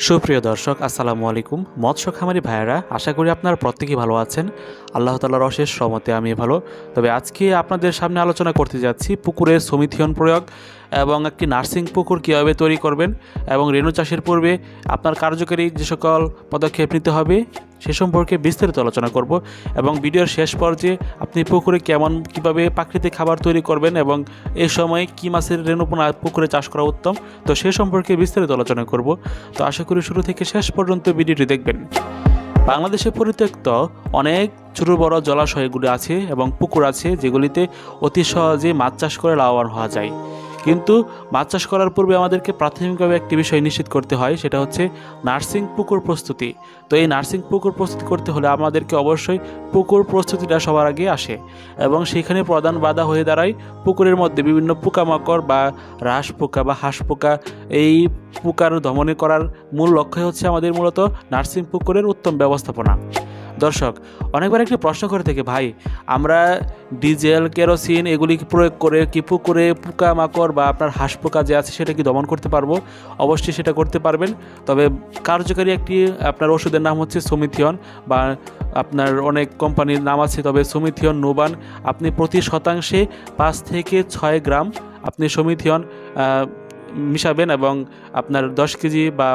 সুপ্রিয় দর্শক আসসালামু আলাইকুম। মৎস্য খামারি ভাইয়েরা, আশা করি আপনারা প্রত্যেকেই ভালো আছেন। আল্লাহ তাআলার অশেষ রহমতে আমি ভালো। তবে আজকে আপনাদের সামনে আলোচনা করতে যাচ্ছি পুকুরে সমিথিয়ন প্রয়োগ এবং একটি নার্সিং পুকুর কীভাবে তৈরি করবেন এবং রেণু চাষের পূর্বে আপনার কার্যকরী যে সকল পদক্ষেপ নিতে হবে সে সম্পর্কে বিস্তারিত আলোচনা করব এবং ভিডিওর শেষ পর্যায়ে আপনি পুকুরে কীভাবে প্রাকৃতিক খাবার তৈরি করবেন এবং এই সময় কী মাছের রেণুপোনা পুকুরে চাষ করা উত্তম, তো সে সম্পর্কে বিস্তারিত আলোচনা করব। তো আশা করি শুরু থেকে শেষ পর্যন্ত ভিডিওটি দেখবেন। বাংলাদেশে পরিত্যক্ত অনেক ছোটো বড় জলাশয়গুলি আছে এবং পুকুর আছে যেগুলিতে অতি সহজে মাছ চাষ করে লাভবান হওয়া যায়। কিন্তু মাছ চাষ করার পূর্বে আমাদেরকে প্রাথমিকভাবে একটি বিষয় নিশ্চিত করতে হয়, সেটা হচ্ছে নার্সিং পুকুর প্রস্তুতি। তো এই নার্সিং পুকুর প্রস্তুতি করতে হলে আমাদেরকে অবশ্যই পুকুর প্রস্তুতিটা সবার আগে আসে এবং সেখানে প্রধান বাধা হয়ে দাঁড়ায় পুকুরের মধ্যে বিভিন্ন পোকামাকড় বা রাস পোকা বা হাঁস পোকা। এই পোকার দমন করার মূল লক্ষ্য হচ্ছে আমাদের মূলত নার্সিং পুকুরের উত্তম ব্যবস্থাপনা। দর্শক অনেকবার একটি প্রশ্ন করে থাকে, ভাই আমরা ডিজেল কেরোসিন এগুলি প্রয়োগ করে কি পুকুরে পোকামাকড় বা আপনার হাঁস পোকা যে আছে সেটা কি দমন করতে পারবো? অবশ্যই সেটা করতে পারবেন, তবে কার্যকারী একটি আপনার ওষুধের নাম হচ্ছে সমিথিয়ন বা আপনার অনেক কোম্পানির নাম আছে, তবে সমিথিয়ন নোবান আপনি প্রতি শতাংশে 5 থেকে 6 গ্রাম আপনি সমিথিয়ন মিশাবেন এবং আপনার 10 কেজি বা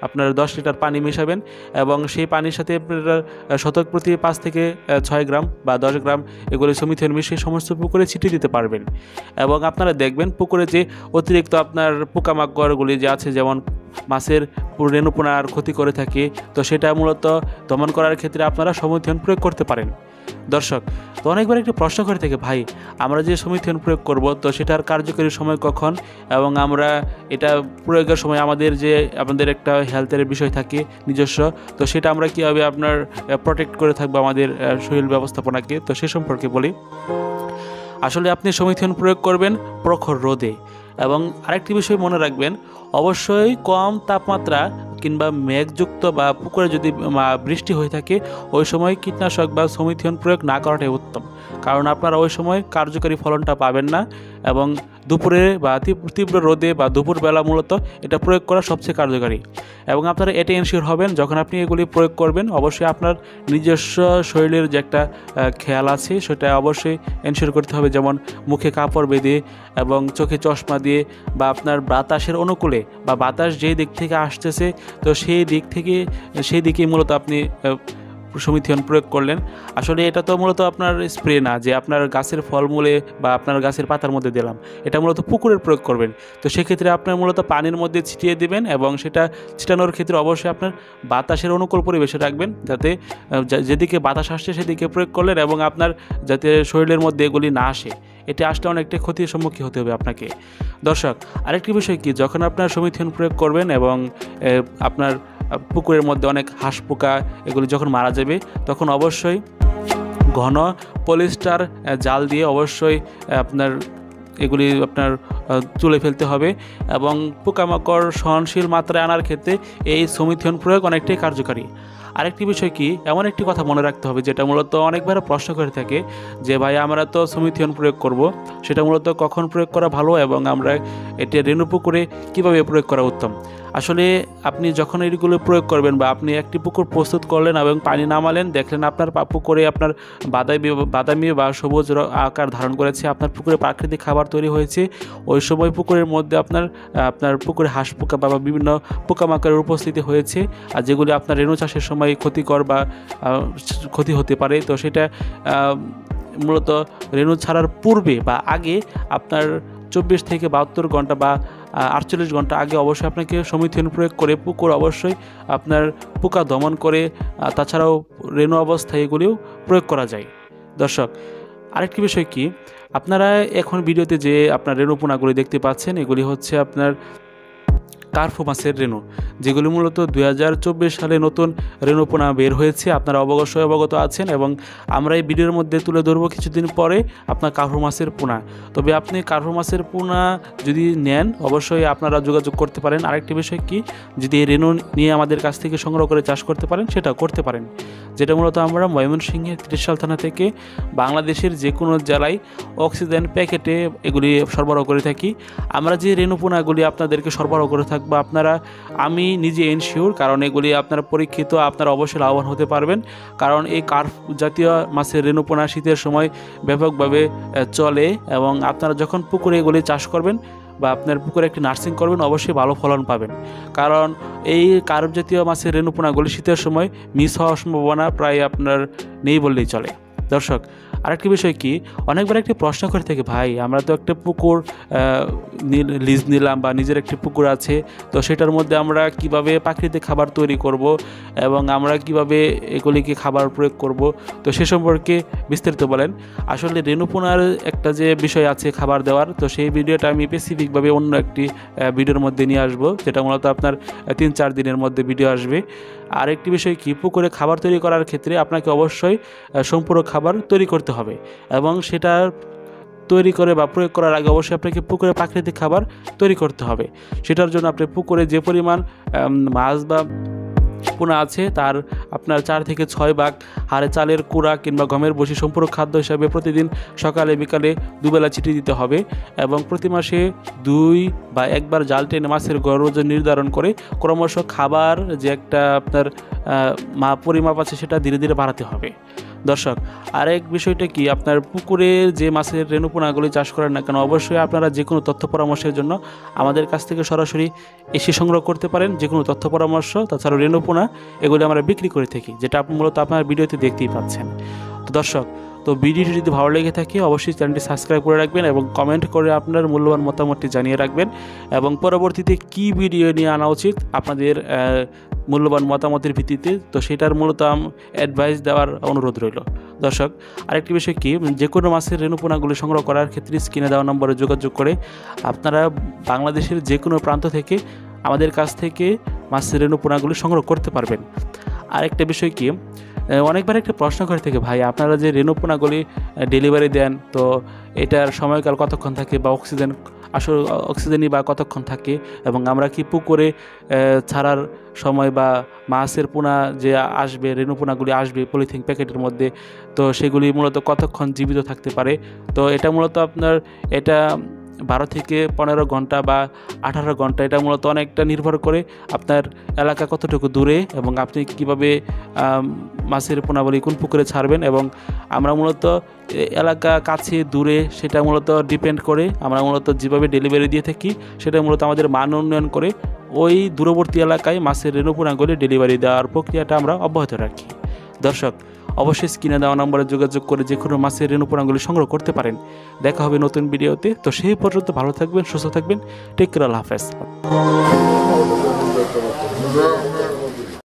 আপনার 10 লিটার পানি মেশাবেন এবং সেই পানির সাথে আপনার শতক প্রতি 5 থেকে 6 গ্রাম বা 10 গ্রাম এগুলি সমিথিয়ন মিশিয়ে সমস্ত পুকুরে ছিটিয়ে দিতে পারবেন। এবং আপনারা দেখবেন পুকুরে যে অতিরিক্ত আপনার পোকামাকড়গুলি যে আছে, যেমন মাছের রেণুপোনার ক্ষতি করে থাকে, তো সেটা মূলত দমন করার ক্ষেত্রে আপনারা সমিথিয়ন প্রয়োগ করতে পারেন। দর্শক তো অনেকবার একটি প্রশ্ন করে থাকে, ভাই আমরা যে সমিথিয়ন প্রয়োগ করব তো সেটার কার্যকরী সময় কখন এবং আমরা এটা প্রয়োগের সময় আমাদের একটা হেলথের বিষয় থাকে নিজস্ব, তো সেটা আমরা কীভাবে আপনার প্রোটেক্ট করে থাকবো আমাদের শরীর ব্যবস্থাপনাকে, তো সে সম্পর্কে বলি। আসলে আপনি সমিথিয়ন প্রয়োগ করবেন প্রখর রোদে এবং আরেকটি বিষয় মনে রাখবেন, অবশ্যই কম তাপমাত্রা কিংবা মেঘযুক্ত বা পুকুরে যদি বৃষ্টি হয়ে থাকে ওই সময় কীটনাশক বা সমিথিয়ন প্রয়োগ না করাটাই উত্তম, কারণ আপনারা ওই সময় কার্যকরী ফলনটা পাবেন না এবং দুপুরে বা তীব্র রোদে বা দুপুরবেলা মূলত এটা প্রয়োগ করা সবচেয়ে কার্যকরী। এবং আপনারা এটা এনশিওর হবেন যখন আপনি এগুলি প্রয়োগ করবেন অবশ্যই আপনার নিজস্ব শরীরের যে একটা খেয়াল আছে সেটা অবশ্যই এনশিওর করতে হবে, যেমন মুখে কাপড় বেঁধে এবং চোখে চশমা দিয়ে বা আপনার বাতাসের অনুকূলে বা বাতাস যেই দিক থেকে আসতেছে তো সেই দিকেই মূলত আপনি সমিথিয়ন প্রয়োগ করলেন। আসলে এটা তো মূলত আপনার স্প্রে না যে আপনার গাছের ফলমূলে বা আপনার গাছের পাতার মধ্যে দিলাম, এটা মূলত পুকুরের প্রয়োগ করবেন। তো সেক্ষেত্রে আপনার মূলত পানির মধ্যে ছিটিয়ে দেবেন এবং সেটা ছিটানোর ক্ষেত্রে অবশ্যই আপনার বাতাসের অনুকূল পরিবেশে রাখবেন, যাতে যেদিকে বাতাস আসছে সেদিকে প্রয়োগ করলেন এবং আপনার যাতে শরীরের মধ্যে এগুলি না আসে, এটি আসলে অনেকটা ক্ষতির সম্মুখীন হতে হবে আপনাকে। দর্শক আরেকটি বিষয় কি, যখন আপনার সমিথিয়ন প্রয়োগ করবেন এবং আপনার পুকুরের মধ্যে অনেক হাঁস পোকা এগুলি যখন মারা যাবে তখন অবশ্যই ঘন পলিস্টার জাল দিয়ে অবশ্যই এগুলি আপনার তুলে ফেলতে হবে এবং পোকামাকড় সহনশীল মাত্রায় আনার ক্ষেত্রে এই সমিথিয়ন প্রয়োগ অনেকটাই কার্যকারী। আরেকটি বিষয় কি, এমন একটি কথা মনে রাখতে হবে যেটা মূলত অনেকবার প্রশ্ন করে থাকে যে ভাই আমরা তো সমিথিয়ন প্রয়োগ করব, সেটা মূলত কখন প্রয়োগ করা ভালো এবং আমরা এটি রেণু পুকুরে কীভাবে প্রয়োগ করা উত্তম। আসলে আপনি যখন এগুলো প্রয়োগ করবেন বা আপনি একটি পুকুর প্রস্তুত করলেন এবং পানি নামালেন, দেখলেন আপনার পুকুরে আপনার বাদামি বা সবুজ আকার ধারণ করেছে, আপনার পুকুরে প্রাকৃতিক খাবার তৈরি হয়েছে, ওই সময় পুকুরের মধ্যে আপনার পুকুরে হাঁস পোকা বা বিভিন্ন পোকামাকড়ের উপস্থিতি হয়েছে আর যেগুলি আপনার রেণু চাষের সময় ক্ষতিকর বা ক্ষতি হতে পারে, তো সেটা মূলত রেণু ছাড়ার পূর্বে বা আগে আপনার 24 থেকে 72 ঘন্টা বা 48 ঘন্টা আগে অবশ্যই আপনাকে সমিথিয়ন প্রয়োগ করে পুকুর অবশ্যই আপনার পোকা দমন করে, তাছাড়াও রেণু অবস্থায় এগুলিও প্রয়োগ করা যায়। দর্শক আরেকটি বিষয় কি, আপনারা এখন ভিডিওতে যে আপনার রেণুপোনাগুলি দেখতে পাচ্ছেন এগুলি হচ্ছে আপনার কার্ফু মাছের রেণু, যেগুলি মূলত 2024 সালে নতুন রেণুপোনা বের হয়েছে, আপনারা অবশ্যই অবগত আছেন এবং আমরা এই ভিডিওর মধ্যে তুলে ধরবো কিছুদিন পরে আপনার কার্ফু মাছের পোনা। তবে আপনি কার্ফু মাছের পোনা যদি নেন অবশ্যই আপনারা যোগাযোগ করতে পারেন। আরেকটি বিষয় কি, যদি এই রেণু নিয়ে আমাদের কাছ থেকে সংগ্রহ করে চাষ করতে পারেন সেটা করতে পারেন, যেটা মূলত আমরা ময়মনসিংহের ত্রিশাল থানা থেকে বাংলাদেশের যে কোনো জেলায় অক্সিজেন প্যাকেটে এগুলি সরবরাহ করে থাকি। আমরা যে রেণুপোনাগুলি আপনাদেরকে সরবরাহ করে থাকবো থাকবো আপনারা, আমি নিজে এনশিওর, কারণ এগুলি আপনারা পরীক্ষিত, আপনারা অবশ্যই লাভবান হতে পারবেন। কারণ এই কার্প জাতীয় মাছের রেণুপোনা শীতের সময় ব্যাপকভাবে চলে, এবং আপনারা যখন পুকুরে এগুলি চাষ করবেন বা আপনার পুকুরে একটি নার্সিং করবেন, অবশ্যই ভালো ফলন পাবেন। কারণ এই কার্প জাতীয় মাছের রেণুপোনাগুলি শীতের সময় মিস হওয়ার সম্ভাবনা প্রায় আপনার নেই বললেই চলে। দর্শক, আরেকটি বিষয় কি, অনেকবার একটি প্রশ্ন করে থাকে, ভাই আমরা তো একটা পুকুর লিজ নিলাম বা নিজের একটি পুকুর আছে, তো সেটার মধ্যে আমরা কিভাবে প্রাকৃতিক খাবার তৈরি করব এবং আমরা কিভাবে এগুলিকে খাবার প্রয়োগ করব, তো সে সম্পর্কে বিস্তারিত বলেন। আসলে রেণুপোনার একটা যে বিষয় আছে খাবার দেওয়ার, তো সেই ভিডিওটা আমি স্পেসিফিকভাবে অন্য একটি ভিডিওর মধ্যে নিয়ে আসবো, যেটা মূলত আপনার 3-4 দিনের মধ্যে ভিডিও আসবে। আর একটি বিষয় কি, পুকুরে খাবার তৈরি করার ক্ষেত্রে আপনাকে অবশ্যই সম্পূরক খাবার তৈরি করতে হবে, এবং সেটা তৈরি করে বা প্রয়োগ করার আগে অবশ্যই আপনাকে পুকুরে প্রাকৃতিক খাবার তৈরি করতে হবে। সেটার জন্য আপনি পুকুরে যে পরিমাণ মাছ বা পোনা আছে তার আপনার 4 থেকে 6 ভাগ হাড়ে চালের কুড়া কিংবা গমের বসি সম্পূরক খাদ্য হিসাবে প্রতিদিন সকালে বিকালে দুবেলা ছিটিয়ে দিতে হবে, এবং প্রতি মাসে 2 বা 1 বার জাল টেনে মাছের গড় ওজন নির্ধারণ করে ক্রমশ খাবার যে একটা আপনার পরিমাপ আছে সেটা ধীরে ধীরে বাড়াতে হবে। দর্শক, আরেক বিষয়টা কি, আপনার পুকুরের যে মাছের রেণুপোনাগুলি চাষ করেন না কেন, অবশ্যই আপনারা যে কোনো তথ্য পরামর্শের জন্য আমাদের কাছ থেকে সরাসরি এসে সংগ্রহ করতে পারেন। যে কোনো তথ্য পরামর্শ, তাছাড়া রেণুপোনা এগুলি আমরা বিক্রি করে থাকি, যেটা আপনি মূলত আপনার ভিডিওতে দেখতেই পাচ্ছেন। তো দর্শক, তো ভিডিওটি যদি ভালো লেগে থাকে অবশ্যই চ্যানেলটি সাবস্ক্রাইব করে রাখবেন এবং কমেন্ট করে আপনার মূল্যবান মতামতটি জানিয়ে রাখবেন, এবং পরবর্তীতে কী ভিডিও নিয়ে আনা উচিত আপনাদের মূল্যবান মতামতের ভিত্তিতে, তো সেটার মূলত অ্যাডভাইস দেওয়ার অনুরোধ রইল। দর্শক, আরেকটি বিষয় কি, যে কোনো মাছের রেণুপোনাগুলি সংগ্রহ করার ক্ষেত্রে স্ক্রিনে দেওয়া নম্বরে যোগাযোগ করে আপনারা বাংলাদেশের যে কোনো প্রান্ত থেকে আমাদের কাছ থেকে মাছের রেণুপোনাগুলি সংগ্রহ করতে পারবেন। আরেকটা বিষয় কি, অনেকবার একটা প্রশ্ন করে থাকে, ভাই আপনারা যে রেণুপোনাগুলি ডেলিভারি দেন, তো এটার সময়কাল কতক্ষণ থাকে বা অক্সিজেনই বা কতক্ষণ থাকে, এবং আমরা কি পুকুরে ছাড়ার সময় বা মাছের পোনা যে আসবে, রেণুপোনাগুলি আসবে পলিথিন প্যাকেটের মধ্যে, তো সেগুলি মূলত কতক্ষণ জীবিত থাকতে পারে। তো এটা মূলত আপনার 12 থেকে 15 ঘন্টা বা 18 ঘন্টা, এটা মূলত অনেকটা নির্ভর করে আপনার এলাকা কতটুকু দূরে এবং আপনি কীভাবে মাছের পোনাগুলি কোন পুকুরে ছাড়বেন, এবং আমরা মূলত এলাকা কাছে দূরে সেটা মূলত ডিপেন্ড করে, আমরা মূলত যেভাবে ডেলিভারি দিয়ে থাকি সেটা মূলত আমাদের মান উন্নয়ন করে ওই দূরবর্তী এলাকায় মাছের রেণুপোনাগুলি ডেলিভারি দেওয়ার প্রক্রিয়াটা আমরা অব্যাহত রাখি। দর্শক, অবশ্যই স্ক্রিনে দেওয়া নম্বরে যোগাযোগ করে যে কোনো মাছের রেণুপোনাগুলি সংগ্রহ করতে পারেন। দেখা হবে নতুন ভিডিওতে, তো সেই পর্যন্ত ভালো থাকবেন, সুস্থ থাকবেন, টেক কেয়ার, আল্লাহ হাফেজ।